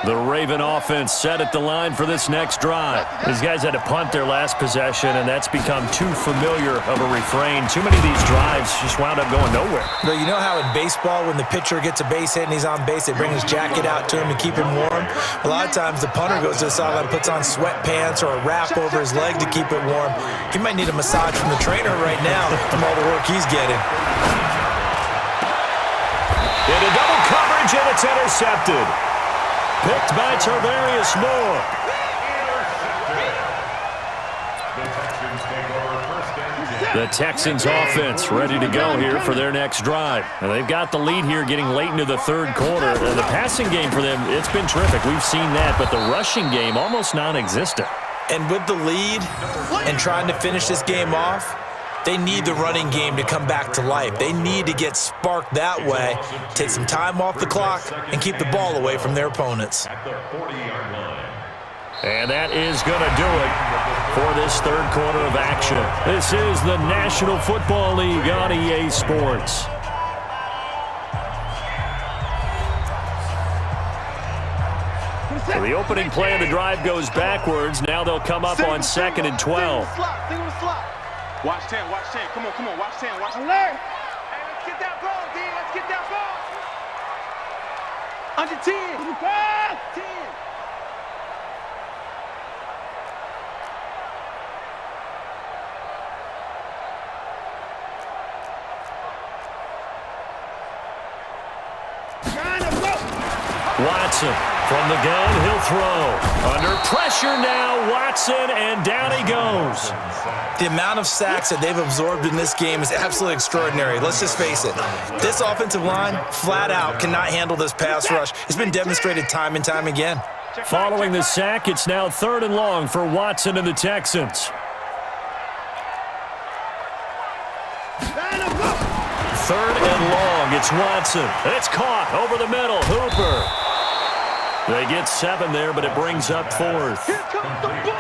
The Raven offense set at the line for this next drive. These guys had to punt their last possession, and that's become too familiar of a refrain. Too many of these drives just wound up going nowhere. But you know how in baseball, when the pitcher gets a base hit and he's on base, they bring his jacket out to him to keep him warm? A lot of times the punter goes to the sideline, puts on sweatpants or a wrap over his leg to keep it warm. He might need a massage from the trainer right now from all the work he's getting. Into double coverage, and it's intercepted. Picked by Tarvarius Moore. The Texans offense ready to go here for their next drive. And they've got the lead here getting late into the third quarter. The passing game for them, it's been terrific. We've seen that, but the rushing game almost non-existent. And with the lead and trying to finish this game off, they need the running game to come back to life. They need to get sparked that way, take some time off the clock, and keep the ball away from their opponents. And that is going to do it for this third quarter of action. This is the National Football League on EA Sports. So the opening play of the drive goes backwards. Now they'll come up on 2nd and 12. Watch 10, watch 10. Come on, watch 10, watch 10. Alert! Hey, let's get that ball, D. Let's get that ball. Under 10. 10. Watson from the gun, he'll throw. Under pressure now, Watson, and down he goes. The amount of sacks that they've absorbed in this game is absolutely extraordinary. Let's just face it. This offensive line, flat out, cannot handle this pass rush. It's been demonstrated time and time again. Following the sack, it's now 3rd and long for Watson and the Texans. 3rd and long, it's Watson. It's caught over the middle, Hooper. They get 7 there, but it brings up 4th.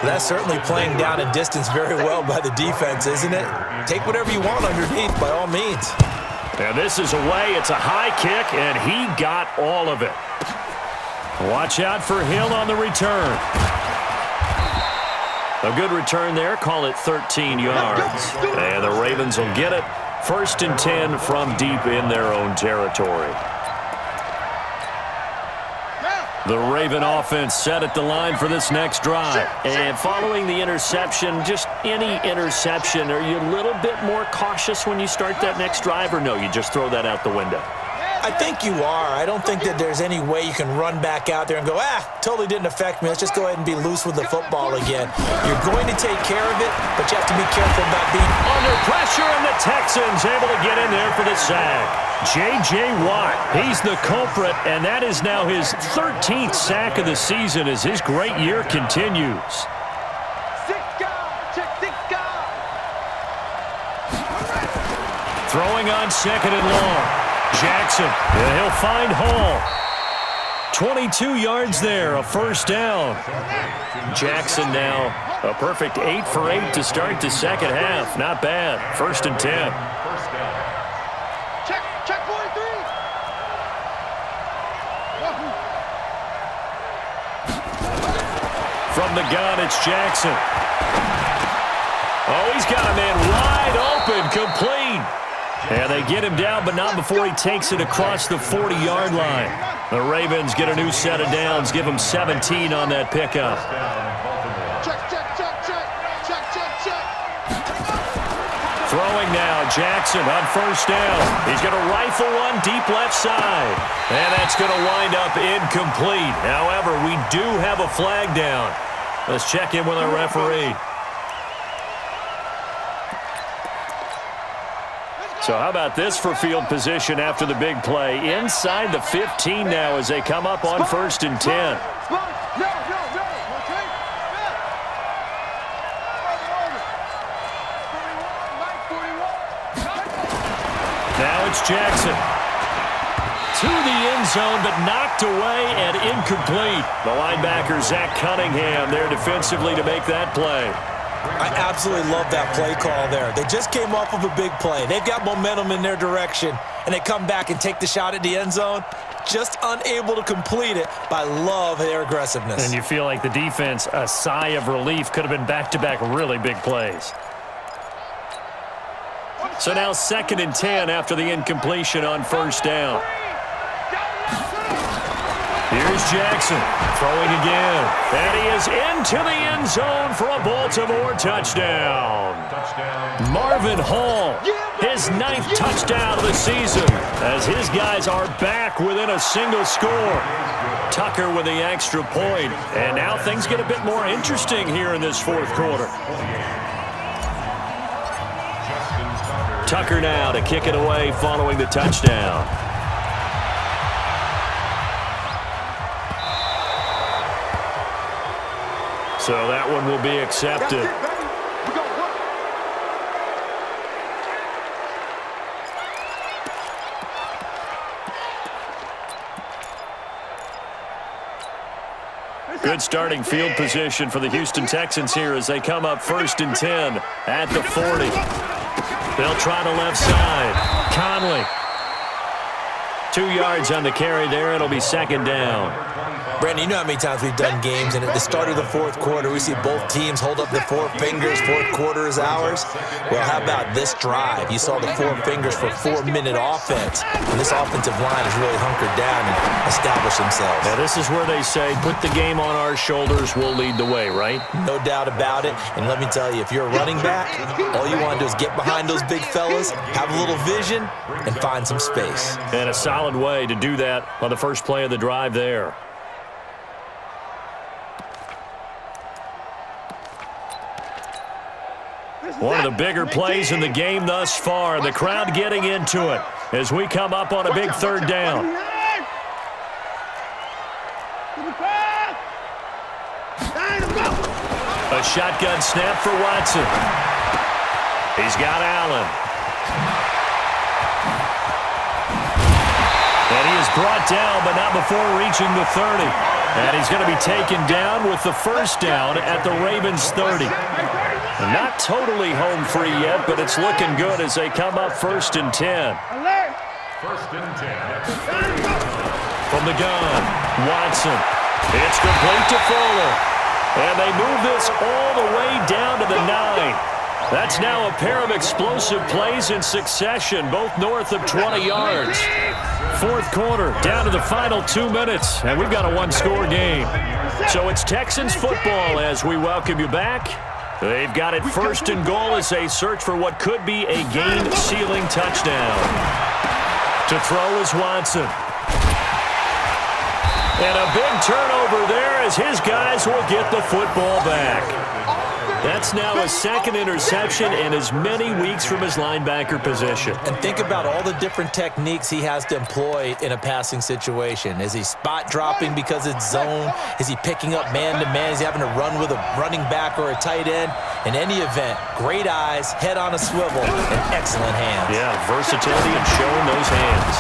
That's certainly playing down a distance very well by the defense, isn't it? Take whatever you want underneath, by all means. And this is away. It's a high kick, and he got all of it. Watch out for Hill on the return. A good return there. Call it 13 yards. And the Ravens will get it. 1st and 10 from deep in their own territory. The Raven offense set at the line for this next drive. And following the interception, just any interception, are you a little bit more cautious when you start that next drive, or no, you just throw that out the window? I think you are. I don't think that there's any way you can run back out there and go, totally didn't affect me. Let's just go ahead and be loose with the football again. You're going to take care of it, but you have to be careful about being under pressure, and the Texans able to get in there for the sack. J.J. Watt, he's the culprit, and that is now his 13th sack of the season as his great year continues. Throwing on 2nd and long. Jackson, and he'll find Hall. 22 yards there, a 1st down. Jackson now a perfect 8 for 8 to start the second half. Not bad. 1st and 10. Check 43. From the gun, it's Jackson. Oh, he's got a man wide open, complete. And they get him down, but not before he takes it across the 40-yard line. The Ravens get a new set of downs, give them 17 on that pickup. Throwing now, Jackson on 1st down. He's going to rifle one deep left side. And that's going to wind up incomplete. However, we do have a flag down. Let's check in with our referee. So how about this for field position after the big play? Inside the 15 now as they come up on 1st and 10. Now it's Jackson. To the end zone, but knocked away and incomplete. The linebacker, Zach Cunningham, there defensively to make that play. I absolutely love that play call there. They just came off of a big play. They've got momentum in their direction, and they come back and take the shot at the end zone. just unable to complete it, but I love their aggressiveness. And you feel like the defense, a sigh of relief, could have been back-to-back really big plays. So now 2nd and 10 after the incompletion on first down. Here's Jackson throwing again. And he is into the end zone for a Baltimore touchdown. Marvin Hall, his 9th touchdown of the season, as his guys are back within a single score. Tucker with the extra point. And now things get a bit more interesting here in this 4th quarter. Tucker now to kick it away following the touchdown. So that one will be accepted. Good starting field position for the Houston Texans here as they come up 1st and 10 at the 40. They'll try the left side. Conley. 2 yards on the carry there. It'll be 2nd down. Brandon, you know how many times we've done games, and at the start of the 4th quarter, we see both teams hold up the 4 fingers, 4th quarter is ours. Well, how about this drive? You saw the 4 fingers for 4-minute offense, and this offensive line has really hunkered down and established themselves. Now, this is where they say, put the game on our shoulders, we'll lead the way, right? No doubt about it, and let me tell you, if you're a running back, all you want to do is get behind those big fellas, have a little vision, and find some space. And a solid way to do that on the first play of the drive there. One of the bigger plays in the game thus far, and the crowd getting into it as we come up on a big 3rd down. A shotgun snap for Watson. He's got Allen. And he is brought down, but not before reaching the 30. And he's going to be taken down with the 1st down at the Ravens' 30. Not totally home free yet, but it's looking good as they come up 1st and 10. 1st and 10. From the gun, Watson. It's complete to Fuller. And they move this all the way down to the 9. That's now a pair of explosive plays in succession, both north of 20 yards. 4th quarter, down to the final 2 minutes, and we've got a 1-score game. So it's Texans football as we welcome you back. They've got it 1st and goal as they search for what could be a game-sealing touchdown. To throw is Watson. And a big turnover there as his guys will get the football back. That's now a 2nd interception and as many weeks from his linebacker position. And think about all the different techniques he has to employ in a passing situation. Is he spot dropping because it's zone? Is he picking up man-to-man? Is he having to run with a running back or a tight end? In any event, great eyes, head on a swivel, and excellent hands. Yeah, versatility and showing those hands.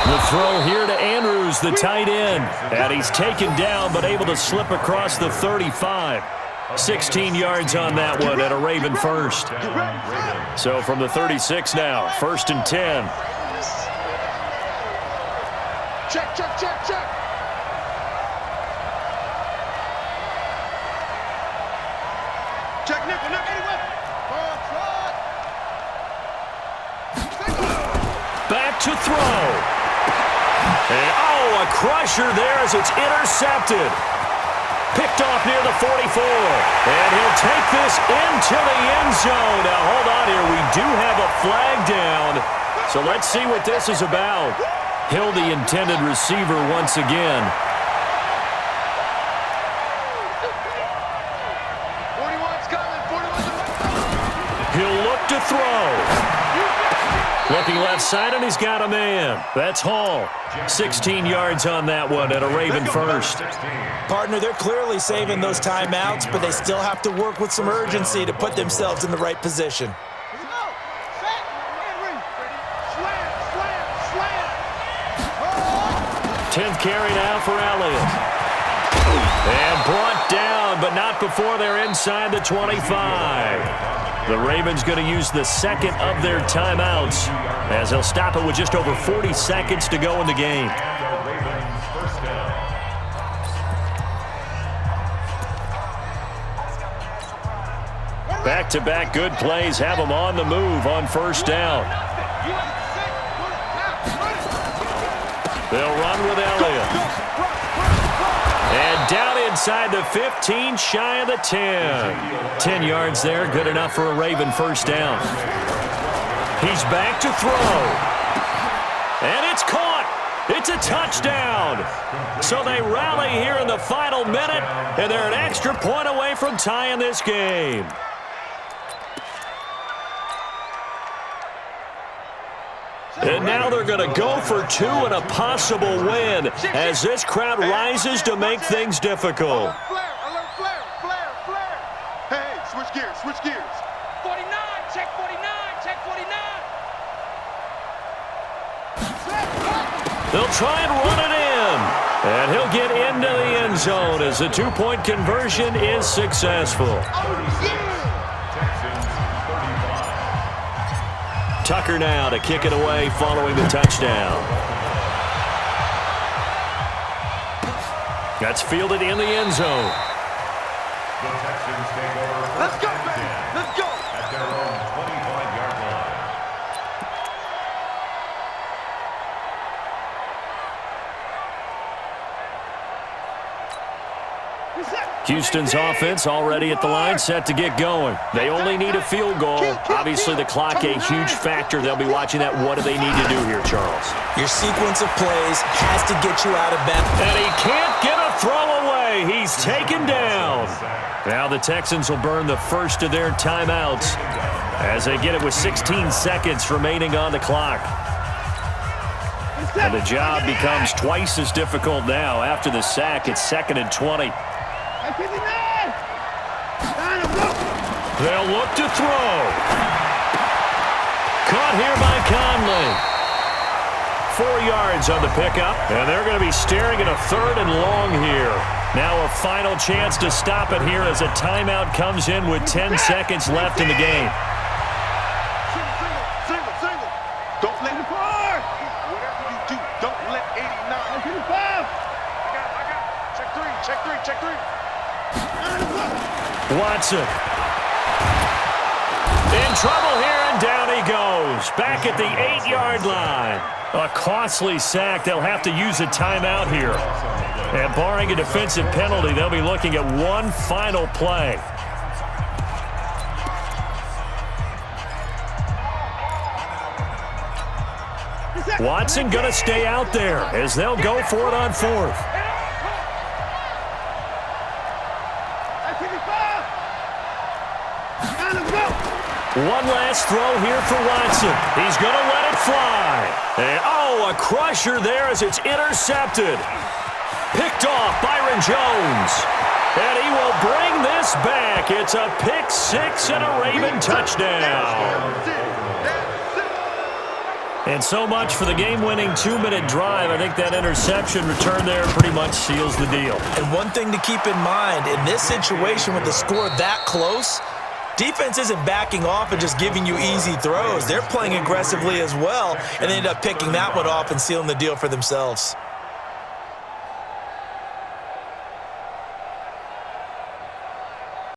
The throw here to Andrews, the tight end. And he's taken down but able to slip across the 35. 16 yards on that one at a Raven 1st. So from the 36 now, 1st and 10. Check. Check, nickel, anyway. Back to throw. And, a crusher there as it's intercepted. Picked off near the 44. And he'll take this into the end zone. Now, hold on here. We do have a flag down. So let's see what this is about. Hill, the intended receiver, once again. 41's coming. 41's He'll look to throw. Looking left side, and he's got a man. That's Hall. 16 yards on that one at a Raven 1st. Partner, they're clearly saving those timeouts, but they still have to work with some urgency to put themselves in the right position. 10th carry now for Elliott. And brought down, but not before they're inside the 25. The Ravens going to use the 2nd of their timeouts as they'll stop it with just over 40 seconds to go in the game. Back-to-back good plays have them on the move on first down. They'll run with Elliott. And down inside the 15, shy of the 10. 10 yards there, good enough for a Raven first down. He's back to throw. And it's caught. It's a touchdown. So they rally here in the final minute, and they're an extra point away from tying this game. And now they're going to go for two and a possible win as this crowd rises to make things difficult. Alert flare, flare. Hey, switch gears. 49, check 49, check 49. They'll try and run it in. And he'll get into the end zone as the two-point conversion is successful. Tucker now to kick it away following the touchdown. That's fielded in the end zone. Let's go, baby. Let's go. At their own 25-yard line. Houston's offense already at the line, set to get going. They only need a field goal. Obviously, the clock a huge factor. They'll be watching that. What do they need to do here, Charles? Your sequence of plays has to get you out of bed. And he can't get a throw away. He's taken down. Now the Texans will burn the first of their timeouts as they get it with 16 seconds remaining on the clock. And the job becomes twice as difficult now. After the sack, it's 2nd and 20. They'll look to throw. Caught here by Conley. 4 yards on the pickup, and they're going to be staring at a 3rd and long here. Now a final chance to stop it here as a timeout comes in with 10 seconds left in the game. Single. Don't let it fire. Whatever you do, don't let 89. I got it. Check three. Watson. In trouble here, and down he goes. Back at the 8-yard line. A costly sack. They'll have to use a timeout here. And barring a defensive penalty, they'll be looking at one final play. Watson going to stay out there as they'll go for it on 4th. One last throw here for Watson. He's going to let it fly. And, a crusher there as it's intercepted. Picked off Byron Jones. And he will bring this back. It's a pick 6 and a Raven touchdown. And so much for the game-winning 2-minute drive. I think that interception return there pretty much seals the deal. And one thing to keep in mind, in this situation with the score that close, defense isn't backing off and just giving you easy throws. They're playing aggressively as well, and they end up picking that one off and sealing the deal for themselves.